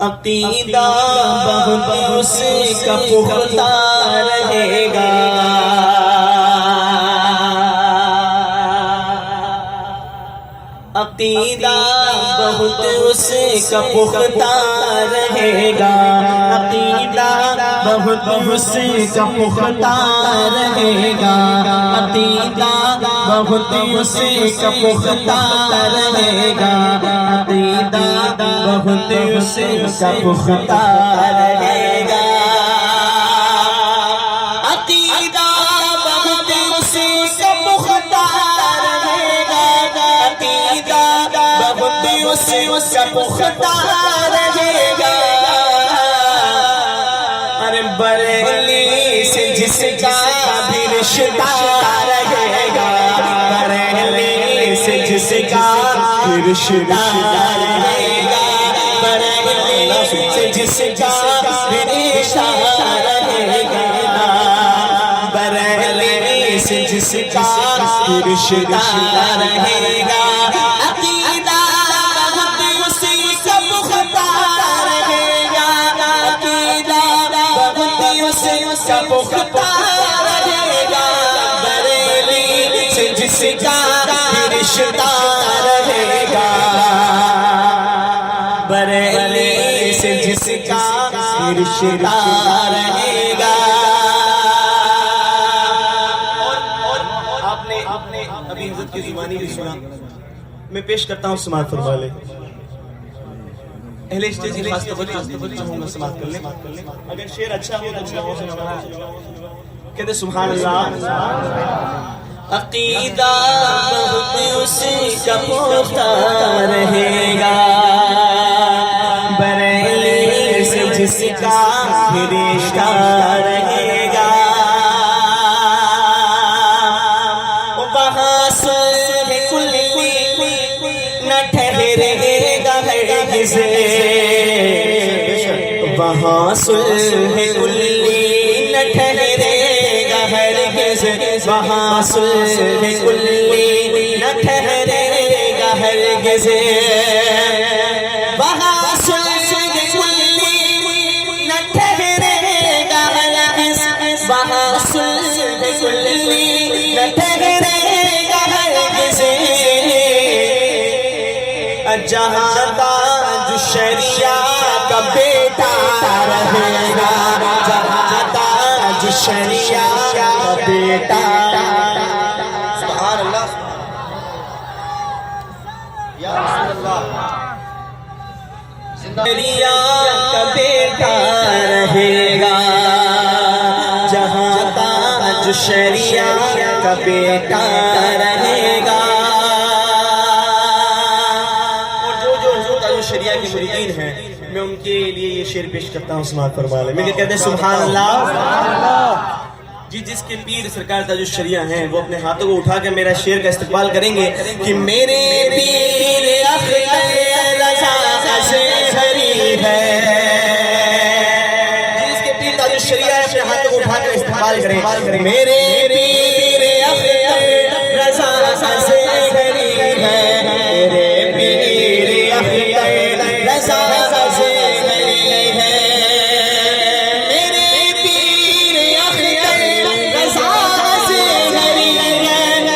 عقیدہ بہت اس کا پختہ رہے گا، عقیدہ بہت اس کا پختہ رہے گا، عقیدہ بہت اس کا پختہ رہے گا، عقیدہ بہت اس کا پختہ رہے گا، عقیدہ بہت اس کا پختہ رہے گا، عقیدہ بہت اس کا پختہ رہے گا، عقیدہ بہت اس کا پختہ رہے گا، ارے بریلی سے جس کا بھی رشتہ رہے گا، بریلی سے جس کا بھی رشتہ رہے گا، بریلی سے جس کا بھی رشتہ رہے گا، بریلی سے جس کا بھی رشتہ رہے گا، عقیدہ بہت اسی کا پختہ رہے گا، عقیدہ بہت اسی کا پختہ رہے گا، بریلی سے جس کا بھی رشتہ رہے گا، بریلی سے جس کا بھی رشتہ رہے گا۔ آپ نے ابھی حضرت کی زبانی بھی سنا، میں پیش کرتا ہوں سماعت فرما لیں، اہل اسٹیج کی خاص توجہ ہوں گا، سماعت کر لیں، اگر شعر اچھا ہو تو دعاؤں سے نوازیں، کہتے سبحان اللہ۔ عقیدہ بہت اسی کا پختہ رہے گا، بریلی سے جس کا بھی رشتہ رہے گا، وہاں صلح کلی نہ ٹھہرے گا ہرگز، وہاں صلح کلی نہ ٹھہرے گا ہرگز، وہاں صلح کلی نہ ٹھہرے گا ہرگز، وہاں صلح کلی نہ ٹھہرے گا ہرگز، وہاں صلح کلی نہ ٹھہرے گا ہرگز، جہاں تاج شریعہ کا بیٹا رہے گا، جہاں تاج شریعہ کا بیٹا، سبحان اللہ یا رسول اللہ، شریعہ کا بیٹا رہے گا، جہاں تاج شریعہ کا بیٹا رہے گا، شریعہ کے مریدین ہیں، میں ان کے لیے یہ شعر پیش کرتا ہوں، سماعت فرما لیں، میں کہتے ہیں سبحان اللہ۔ جی جس کے پیر سرکار تاج الشریعہ ہیں وہ اپنے ہاتھوں کو اٹھا کے میرا شعر کا استقبال کریں گے کہ میرے پیر اختر رضا سے بھری ہے، جس کے پیر تاج الشریعہ اپنے ہاتھوں کو اٹھا کے استقبال کریں، میرے پیر اختر رضا سے بھری ہے، میرے پیر رضا سے بھری ہے، میرے پیر اختر رضا سے بھری ہے،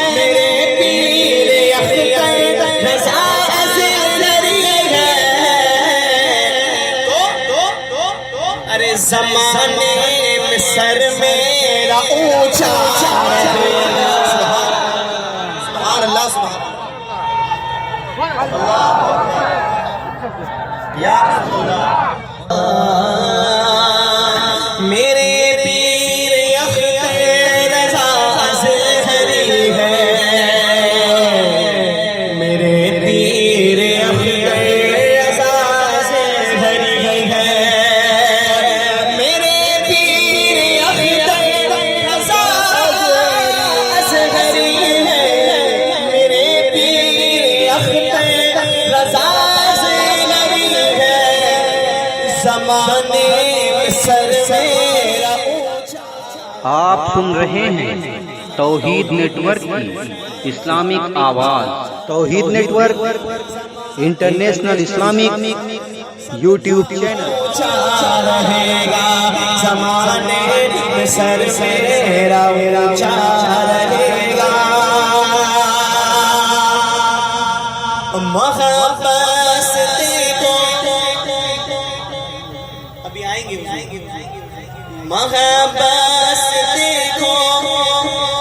میرے پیر اختر رضا سے بھری ہے، ارے زمانے میں سر میرا اونچا رہے گا، سبحان اللہ، سبحان اللہ یا رسول اللہ، میرے پیر اختر رضا سے بھری ہے، میرے پیر اختر رضا سے بھری ہے، میرے پیر اختر رضا آپ سن رہے ہیں توحید نیٹ ورک کی اسلامک آواز۔ Tauheed network international Islamic YouTube channel. رہے گا زمانے میں سر میرا اونچا رہے گا، محبت سے دیکھو ابھی آئیں گے محبت سے دیکھو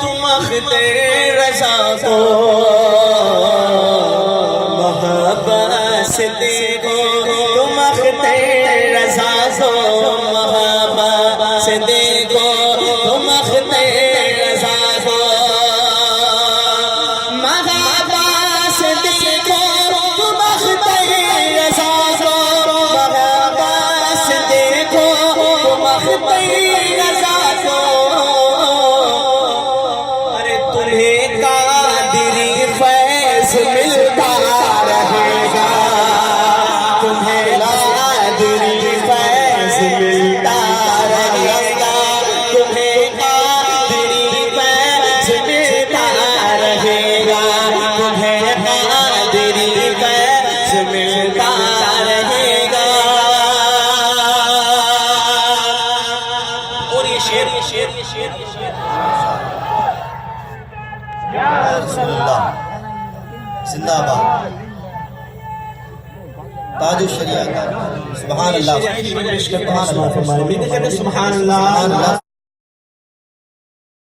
تم اختر رضا کو، محبت سے دیکھو تم اختر رضا کو، محبت سے دیکھو تم اختر رضا کو، محبت سے دیکھو تم اختر رضا کو، محبت سے دیکھو تم اختر رضا کو، ارے تمہیں قادری فیض ملتا رہے گا، تمہیں قادری فیض ملتا رہے گا، تمہیں قادری فیض ملتا رہے گا، تمہیں قادری فیض ملتا رہے گا۔ اور یہ شعر زندہ باد تاج الشریعہ کا سبحان اللہ، سبحان اللہ۔